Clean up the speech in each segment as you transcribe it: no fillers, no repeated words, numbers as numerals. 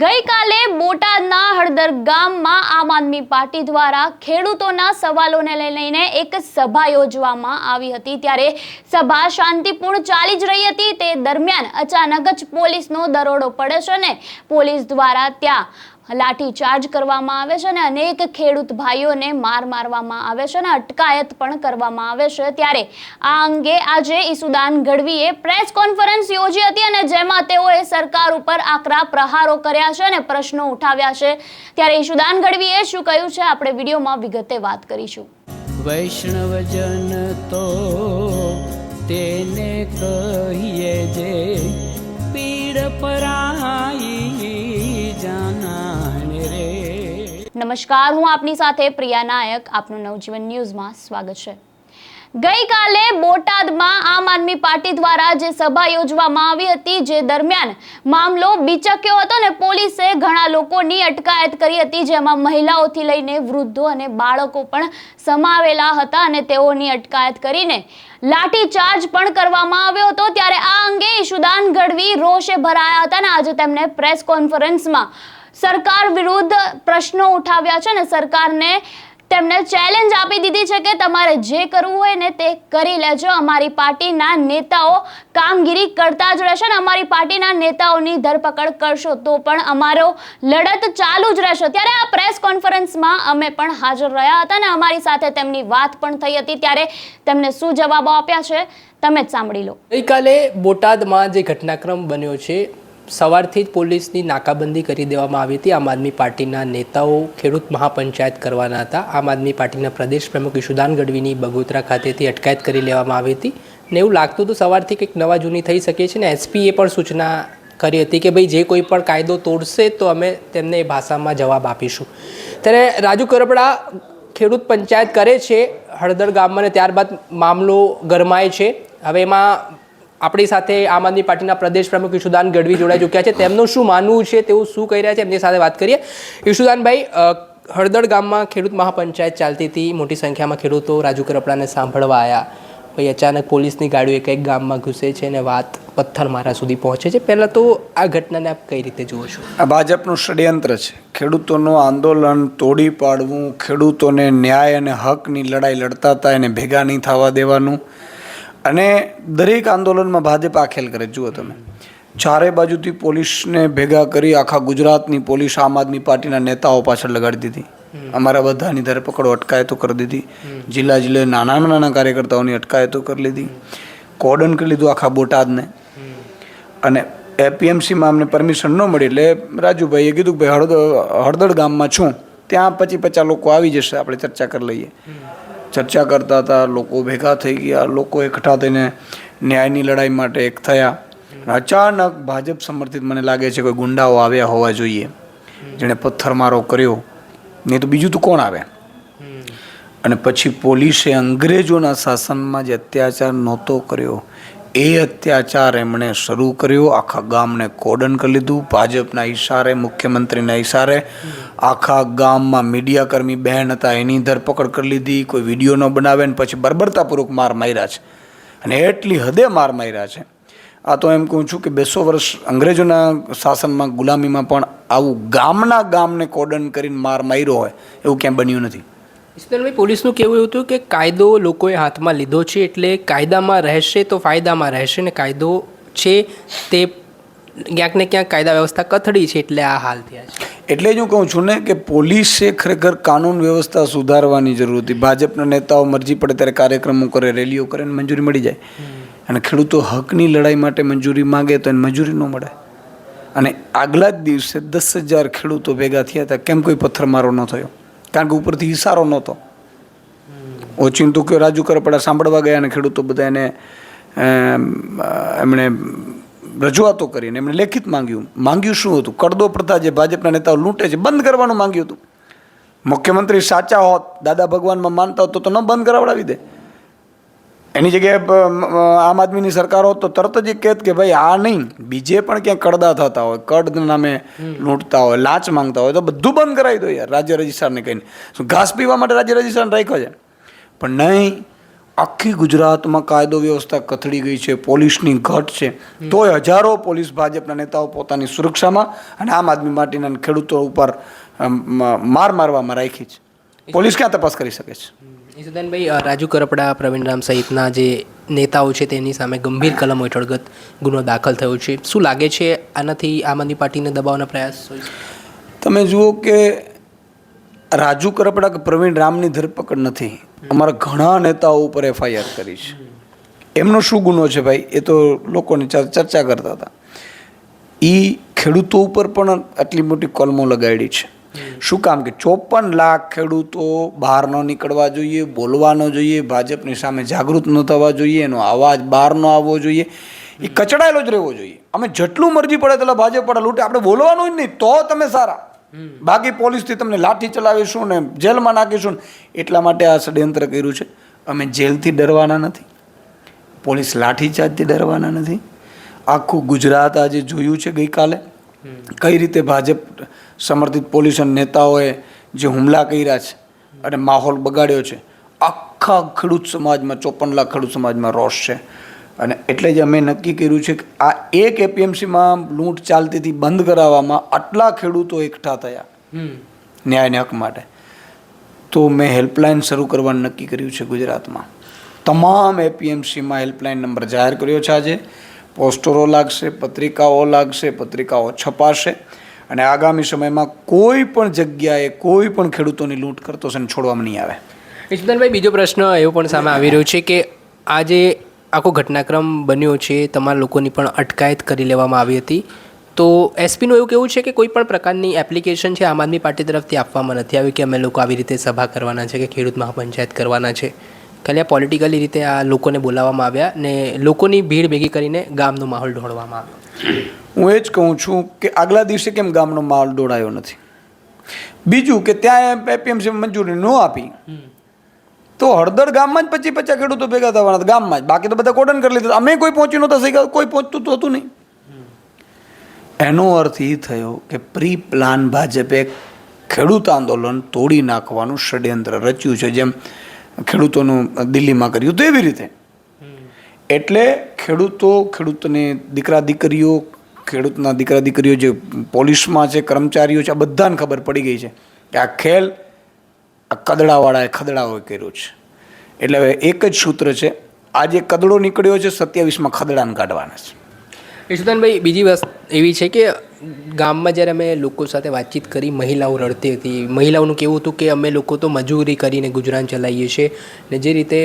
ગઈકાલે બોટાદના હળદર ગામમાં આમ આદમી પાર્ટી દ્વારા ખેડૂતોના સવાલોને લઈને એક સભા યોજવામાં આવી હતી। ત્યારે સભા શાંતિપૂર્ણ ચાલી જ રહી હતી। તે દરમિયાન અચાનક જ પોલીસનો દરોડો પડે છે અને પોલીસ દ્વારા ત્યાં લાઠીચાર્જ કરવામાં આવે છે અને અનેક ખેડૂત ભાઈઓને મારવામાં આવે છે અને અટકાયત પણ કરવામાં આવે છે। ત્યારે આ અંગે આજે ઈસુદાન ગઢવીએ પ્રેસ કોન્ફરન્સ યોજી હતી અને જેમાં તેઓએ સરકાર ઉપર આકરા પ્રહારો કર્યા છે અને પ્રશ્નો ઉઠાવ્યા છે। ત્યારે ઈસુદાન ગઢવીએ શું કહ્યું છે આપણે વિડીયોમાં વિગતે વાત કરીશું। વૈષ્ણવજન તો તેને કહીએ જે પીડ પરાઈ જાના। નમસ્કાર, હું આપની સાથે પ્રિયા નાયક। આપનું નવજીવન ન્યૂઝમાં સ્વાગત છે। ગઈકાલે બોટાદમાં આમ આદમી પાર્ટી દ્વારા જે સભા યોજવામાં આવી હતી, જે દરમિયાન મામલો બીચક્યો હતો ને પોલીસે ઘણા લોકોની અટકાયત કરી હતી, જેમાં મહિલાઓથી લઈને વૃદ્ધો અને બાળકો પણ સમાવેલા હતા અને તેઓની અટકાયત કરીને લાઠીચાર્જ પણ કરવામાં આવ્યો હતો। ત્યારે આ અંગે ઈસુદાન ગઢવી રોષે ભરાયા હતા અને આજે તેમણે પ્રેસ કોન્ફરન્સમાં સરકાર વિરુદ્ધ પ્રશ્નો ઉઠાવ્યા છે અને સરકારને તેમને ચેલેન્જ આપી દીધી છે કે તમારે જે કરવું હોય ને તે કરી લેજો। અમારી પાર્ટીના નેતાઓ કામગીરી કરતા જ રહેશે અને અમારી પાર્ટીના નેતાઓની ધરપકડ કરશો તો પણ અમારો લડત ચાલુ જ રહેશે। ત્યારે આ પ્રેસ કોન્ફરન્સમાં અમે પણ હાજર રહ્યા હતા અને અમારી સાથે તેમની વાત પણ થઈ હતી। ત્યારે તેમને શું જવાબો આપ્યા છે તમે જ સાંભળી લો। ગઈકાલે બોટાદમાં જે ઘટનાક્રમ બન્યો છે, સવારથી જ પોલીસની નાકાબંધી કરી દેવામાં આવી હતી। આમ આદમી પાર્ટીના નેતાઓ ખેડૂત મહાપંચાયત કરવાના હતા। આમ આદમી પાર્ટીના પ્રદેશ પ્રમુખ ઈસુદાન ગઢવીની બગોતરા ખાતેથી અટકાયત કરી લેવામાં આવી હતી ને એવું લાગતું હતું સવારથી કંઈક નવા જૂની થઈ શકે છે ને એસપીએ પણ સૂચના કરી હતી કે ભાઈ જે કોઈ પણ કાયદો તોડશે તો અમે તેમને એ ભાષામાં જવાબ આપીશું। ત્યારે રાજુ કરપડા ખેડૂત પંચાયત કરે છે હળદર ગામમાં ને ત્યારબાદ મામલો ગરમાય છે। હવે એમાં આપણી સાથે આમ આદમી પાર્ટીના પ્રદેશ પ્રમુખ ઈસુદાન ગઢવી જોડાઈ ચૂક્યા છે। તેમનું શું માનવું છે, તેઓ શું કહી રહ્યા છે, એમની સાથે વાત કરીએ। ઈસુદાનભાઈ, હળદર ગામમાં ખેડૂત મહાપંચાયત ચાલતી હતી, મોટી સંખ્યામાં ખેડૂતો રાજુ કરપડાને સાંભળવા આવ્યા, પછી અચાનક પોલીસની ગાડીઓ એક ગામમાં ઘૂસે છે અને વાત પથ્થરમારા સુધી પહોંચે છે। પહેલાં તો આ ઘટનાને આપ કઈ રીતે જુઓ છો? આ ભાજપનું ષડયંત્ર છે। ખેડૂતોનું આંદોલન તોડી પાડવું, ખેડૂતોને ન્યાય અને હકની લડાઈ લડતા હતા એને ભેગા નહીં થવા દેવાનું અને દરેક આંદોલનમાં ભાજપ આ ખેલ કરે। જુઓ તમે, ચારે બાજુથી પોલીસને ભેગા કરી આખા ગુજરાતની પોલીસ આમ આદમી પાર્ટીના નેતાઓ પાછળ લગાડી દીધી। અમારા બધાની ધરપકડો અટકાયતો કરી દીધી। જિલ્લે નાના કાર્યકર્તાઓની અટકાયતો કરી લીધી। કોર્ડન કરી લીધું આખા બોટાદને અને એપીએમસીમાં અમને પરમિશન ન મળી એટલે રાજુભાઈએ કીધું કે ભાઈ હળદર ગામમાં છું, ત્યાં 25-50 લોકો આવી જશે, આપણે ચર્ચા કરી લઈએ। ચર્ચા કરતા હતા, લોકો ભેગા થઈ ગયા, લોકો એકઠા થઈને ન્યાયની લડાઈ માટે એક થયા। અચાનક ભાજપ સમર્થિત મને લાગે છે કોઈ ગુંડાઓ આવ્યા હોવા જોઈએ, જેણે પથ્થરમારો કર્યો, નહીં તો બીજું તો કોણ આવે। અને પછી પોલીસે અંગ્રેજોના શાસનમાં જે અત્યાચાર નહોતો કર્યો એ અત્યાચાર એમણે શરૂ કર્યો। આખા ગામને કોર્ડન કરી લીધું। ભાજપના ઈશારે, મુખ્યમંત્રીના ઈશારે આખા ગામમાં મીડિયાકર્મી બહેન હતા એની ધરપકડ કરી લીધી। કોઈ વિડીયો ન બનાવે ને પછી બર્બરતાપૂર્વક માર માર્યા છે અને એટલી હદે માર માર્યા છે। આ તો એમ કહું છું કે 200 વર્ષ અંગ્રેજોના શાસનમાં, ગુલામીમાં પણ આવું ગામને કોર્ડન કરીને માર માર્યો હોય એવું ક્યાંય બન્યું નથી। ઈસુદાનભાઈ, પોલીસનું કહેવું એવું હતું કે કાયદો લોકોએ હાથમાં લીધો છે એટલે કાયદામાં રહેશે તો ફાયદામાં રહેશે ને કાયદો છે તે ક્યાંક ને ક્યાંક કાયદા વ્યવસ્થા કથળી છે એટલે આ હાલ થયા છે। એટલે જ હું કહું છું ને કે પોલીસે ખરેખર કાનૂન વ્યવસ્થા સુધારવાની જરૂર હતી। ભાજપના નેતાઓ મરજી પડે ત્યારે કાર્યક્રમો કરે, રેલીઓ કરે ને મંજૂરી મળી જાય અને ખેડૂતો હકની લડાઈ માટે મંજૂરી માગે તો એને મંજૂરી ન મળે। અને આગલા જ દિવસે 10,000 ખેડૂતો ભેગા થયા હતા, કેમ કોઈ પથ્થરમારો ન થયો? કારણ કે ઉપરથી ઇશારો નહોતો। ઓચિંતું કે રાજુ કરપડા સાંભળવા ગયા અને ખેડૂતો બધા એમણે રજૂઆતો કરીને એમણે લેખિત માંગ્યું શું હતું? કડદો પ્રથા જે ભાજપના નેતાઓ લૂંટે છે બંધ કરવાનું માંગ્યું હતું। મુખ્યમંત્રી સાચા હોત, દાદા ભગવાનમાં માનતા હોત તો ન બંધ કરાવડાવી દે। એની જગ્યાએ આમ આદમીની સરકાર હોત તો તરત જ કહેત કે ભાઈ આ નહીં, બીજે પણ ક્યાંક કડદા થતા હોય, કડના નામે લૂંટતા હોય, લાંચ માંગતા હોય તો બધું બંધ કરાવી દો યાર, રાજ્ય રજિસ્ટ્રારને કહીને। ઘાસ પીવા માટે રાજ્ય રજિસ્ટ્રારને રાખ્યો છે પણ નહીં, આખી ગુજરાતમાં કાયદો વ્યવસ્થા કથળી ગઈ છે, પોલીસની ઘટ છે, તોય હજારો પોલીસ ભાજપના નેતાઓ પોતાની સુરક્ષામાં અને આમ આદમી પાર્ટીના ખેડૂતો ઉપર માર મારવામાં રાખી છે. પોલીસ ક્યાં તપાસ કરી શકે છે? ઈશુદાનભાઈ, રાજુ કરપડા, પ્રવીણ રામ સહિતના જે નેતાઓ છે તેની સામે ગંભીર કલમો હેઠળ ગુનો દાખલ થયો છે. શું લાગે છે આનાથી આમ આદમી પાર્ટીને દબાવવાના પ્રયાસ હોય છે? તમે જુઓ કે રાજુ કરપડા કે પ્રવીણ રામની ધરપકડ નથી, અમારા ઘણા નેતાઓ ઉપર FIR કરી છે. એમનો શું ગુનો છે ભાઈ, એ તો લોકોની ચર્ચા કરતા હતા. એ ખેડૂતો ઉપર પણ આટલી મોટી કલમો લગાડી છે. શું કામ કે 54 લાખ ખેડૂતો બહાર ન નીકળવા જોઈએ, બોલવા ન જોઈએ, ભાજપની સામે જાગૃત ન થવા જોઈએ, એનો અવાજ બહાર ન આવવો જોઈએ, એ કચડાયેલો જ રહેવો જોઈએ. અમે જેટલું મરજી પડે તેટલા ભાજપ પર લૂંટે, આપણે બોલવાનું જ નહીં તો તમે સારા, બાકી પોલીસથી તમને લાઠી ચલાવીશું ને જેલમાં નાખીશું ને. એટલા માટે આ ષડયંત્ર કર્યું છે. અમે જેલથી ડરવાના નથી, પોલીસ લાઠીચાર્જથી ડરવાના નથી. આખું ગુજરાત આજે જોયું છે ગઈકાલે કઈ રીતે ભાજપ સમર્થિત પોલીસ અને નેતાઓએ જે હુમલા કર્યા છે અને માહોલ બગાડ્યો છે. આખા ખેડૂત સમાજમાં 54 લાખ ખેડૂત સમાજમાં રોષ છે. અને એટલે જ અમે નક્કી કર્યું છે કે આ એક APMCમાં લૂંટ ચાલતી હતી બંધ કરાવવામાં આટલા ખેડૂતો એકઠા થયા ન્યાયને હક માટે, તો મેં હેલ્પલાઇન શરૂ કરવાનું નક્કી કર્યું છે ગુજરાતમાં. તમામ APMCમાં હેલ્પલાઇન નંબર જાહેર કર્યો છે. આજે પોસ્ટરો લાગશે, પત્રિકાઓ લાગશે, પત્રિકાઓ છપાશે અને આગામી સમયમાં કોઈ પણ જગ્યાએ કોઈ પણ ખેડૂતોની લૂંટ કરતો છે ને છોડવામાં નહીં આવે. ઈશુદાનભાઈ, બીજો પ્રશ્ન એવો પણ સામે આવી રહ્યો છે કે આજે આખો ઘટનાક્રમ બન્યો છે, તમારા લોકોની પણ અટકાયત કરી લેવામાં આવી હતી, તો એસપીનું એવું કહેવું છે કે કોઈ પણ પ્રકારની એપ્લિકેશન છે આમ આદમી પાર્ટી તરફથી આપવામાં નથી આવી કે અમે લોકો આવી રીતે સભા કરવાના છે કે ખેડૂત મહાપંચાયત કરવાના છે. ખાલી આ પોલિટિકલી રીતે આ લોકોને બોલાવવામાં આવ્યા ને લોકોની ભીડ ભેગી કરીને ગામનો માહોલ ઢોળવામાં આવ્યો. હું એ જ કહું છું કે આગલા દિવસે કેમ ગામનો માહોલ દોડાયો નથી. બીજું કે ત્યાં APMC મંજૂરી ન આપી તો હળદર ગામમાં જ 25-50 ખેડૂતો ભેગા થવાના હતા ગામમાં જ, બાકી તો બધા કોડન કરી લીધા. અમે કોઈ પહોંચી નહોતા શક્યા, કોઈ પહોંચતું તો હતું નહીં. એનો અર્થ એ થયો કે પ્રી પ્લાન ભાજપે ખેડૂત આંદોલન તોડી નાખવાનું ષડયંત્ર રચ્યું છે, જેમ ખેડૂતોનું દિલ્હીમાં કર્યું તો એવી રીતે. એટલે ખેડૂતની દીકરા દીકરીઓ, ખેડૂતના દીકરા દીકરીઓ જે પોલીસમાં છે, કર્મચારીઓ છે, આ બધાને ખબર પડી ગઈ છે કે આ ખેલ આ કદડાવાળાએ ખદડાઓએ કર્યો છે. એટલે હવે એક જ સૂત્ર છે, આજે કદડો નીકળ્યો છે, 27માં ખદડાને કાઢવાના છે. ઈશુદાનભાઈ, બીજી વસ્તુ એવી છે કે ગામમાં જ્યારે અમે લોકો સાથે વાતચીત કરી, મહિલાઓ રડતી હતી. મહિલાઓનું કહેવું હતું કે અમે લોકો તો મજૂરી કરીને ગુજરાન ચલાવીએ છીએ ને જે રીતે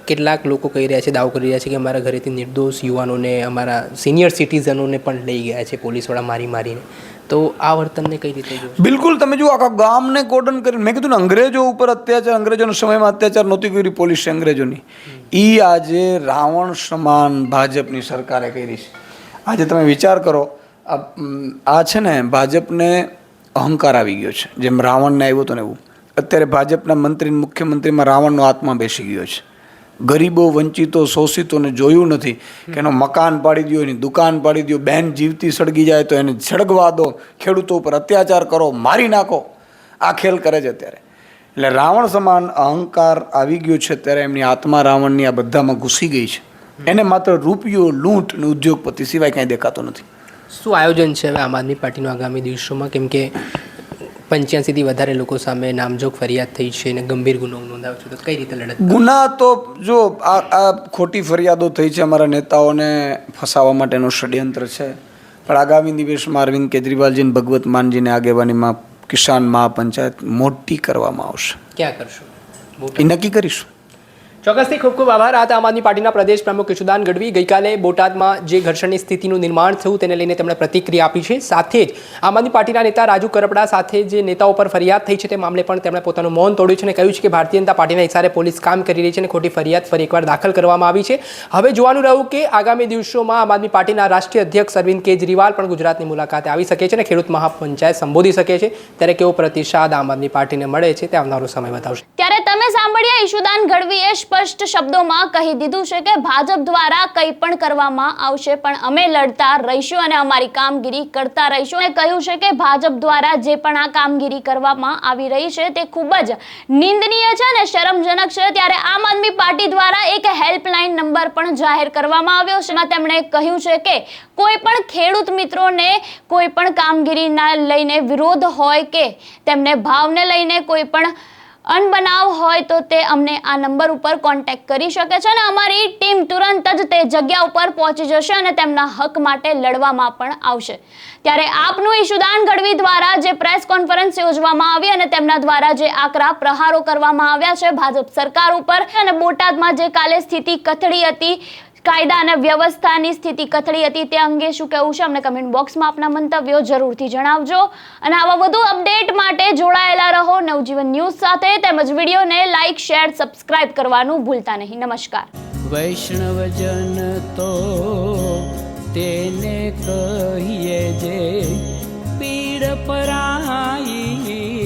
કેટલાક લોકો કહી રહ્યા છે, દાવો કરી રહ્યા છે કે અમારા ઘરેથી નિર્દોષ યુવાનોને, અમારા સિનિયર સિટીઝનોને પણ લઈ ગયા છે પોલીસવાળા મારીને. તો આ વર્તનને કઈ રીતે જોશો? બિલકુલ, તમે જુઓ આખા ગામને કોર્ડન કરીને. મેં કીધું ને અંગ્રેજો ઉપર અત્યાચાર, અંગ્રેજોના સમયમાં અત્યાચાર નહોતી કરી પોલીસે અંગ્રેજોની, એ આજે રાવણ સમાન ભાજપની સરકારે કરી છે. આજે તમે વિચાર કરો, આ છે ને ભાજપને અહંકાર આવી ગયો છે, જેમ રાવણને આવ્યો હતો ને એવું. અત્યારે ભાજપના મંત્રી મુખ્યમંત્રીમાં રાવણનો આત્મા બેસી ગયો છે. ગરીબો, વંચિતો, શોષિતોને જોયું નથી કે એનો મકાન પાડી દો, એની દુકાન પાડી દો, બેન જીવતી સળગી જાય તો એને સળગવા દો, ખેડૂતો ઉપર અત્યાચાર કરો, મારી નાખો, આ ખેલ કરે છે અત્યારે. એટલે રાવણ સમાન અહંકાર આવી ગયો છે. ત્યારે એમની આત્મા રાવણની આ બધામાં ઘૂસી ગઈ છે. એને માત્ર રૂપિયો, લૂંટ અને ઉદ્યોગપતિ સિવાય કાંઈ દેખાતો નથી. શું આયોજન છે હવે આમ આદમી પાર્ટીનું આગામી દિવસોમાં? કેમ કે 85થી વધારે લોકો સામે નામજોગ ફરિયાદ થઈ છે અને ગંભીર ગુનો નોંધાયો છે, તો કઈ રીતે લડત? ગુના તો જો આ ખોટી ફરિયાદો થઈ છે, અમારા નેતાઓને ફસાવવા માટેનું ષડયંત્ર છે. પણ આગામી દિવસમાં અરવિંદ કેજરીવાલજીને, ભગવત માનજીને આગેવાનીમાં કિસાન મહાપંચાયત મોટી કરવામાં આવશે. ક્યાં કરશો એ નક્કી કરીશું. ચોક્કસથી ખૂબ ખૂબ આભાર. આ આમ આદમી પાર્ટીના પ્રદેશ પ્રમુખ ઈશુદાન ગઢવી. ગઈકાલે બોટાદમાં જે ઘર્ષણની સ્થિતિનું નિર્માણ થયું તેને લઈને તેમણે પ્રતિક્રિયા આપી છે. સાથે જ આમ આદમી પાર્ટીના નેતા રાજુ કરપડા સાથે જે નેતાઓ પર ફરિયાદ થઈ છે તે મામલે પણ તેમણે પોતાનું મૌન તોડ્યું છે અને કહ્યું છે કે ભારતીય જનતા પાર્ટીના ઇશારે પોલીસ કામ કરી રહી છે અને ખોટી ફરિયાદ ફરી એકવાર દાખલ કરવામાં આવી છે. હવે જોવાનું રહ્યું કે આગામી દિવસોમાં આમ આદમી પાર્ટીના રાષ્ટ્રીય અધ્યક્ષ અરવિંદ કેજરીવાલ પણ ગુજરાતની મુલાકાતે આવી શકે છે અને ખેડૂત મહાપંચાયત સંબોધી શકે છે. ત્યારે કેવો પ્રતિસાદ આમ આદમી પાર્ટીને મળે છે તે આવનારો સમય બતાવશે. ત્યારે તમે સાંભળ્યું સાંભળ્યા ઈશુદાન ગઢવીએ સ્પષ્ટ શબ્દોમાં કહી દીધું છે કે ભાજપ દ્વારા કંઈ પણ કરવામાં આવશે પણ અમે લડતા રહીશું અને અમારી કામગીરી કરતા રહીશું. અને કહ્યું છે કે ભાજપ દ્વારા જે પણ આ કામગીરી કરવામાં આવી રહી છે તે ખૂબ જ નિંદનીય છે અને શરમજનક છે. ત્યારે આમ આદમી પાર્ટી દ્વારા એક હેલ્પલાઇન નંબર પણ જાહેર કરવામાં આવ્યો છે. એમાં તેમણે કહ્યું છે કે કોઈ પણ ખેડૂત મિત્રોને કોઈ પણ કામગીરીના લઈને વિરોધ હોય કે તેમને ભાવને લઈને કોઈ પણ અનબનાવ હોય તો તે અમને આ નંબર ઉપર કોન્ટેક્ટ કરી શકે છે અને અમારી ટીમ તુરંત જ તે જગ્યા ઉપર પહોંચી જશે અને તેમના હક માટે લડવામાં પણ આવશે. ત્યારે આપનું ઈશુદાન ગઢવી દ્વારા જે પ્રેસ કોન્ફરન્સ યોજવામાં આવી અને તેમના દ્વારા જે આકરા પ્રહારો કરવામાં આવ્યા છે ભાજપ સરકાર ઉપર અને બોટાદમાં જે કાલે સ્થિતિ કથળી હતી, કાયદા અને વ્યવસ્થાની સ્થિતિ કથળી હતી, તે અંગે શું કહેવું છે અમને કમેન્ટ બોક્સમાં આપના મંતવ્યો જરૂરથી જણાવજો. અને આવા વધુ અપડેટ માટે જોડાયેલા રહો નવજીવન ન્યૂઝ સાથે. તેમજ વિડીયોને લાઇક, શેર, સબસ્ક્રાઇબ કરવાનું ભૂલતા નહીં. નમસ્કાર. વૈષ્ણવજન તો તેને કહીએ જે પીડ પરાઈ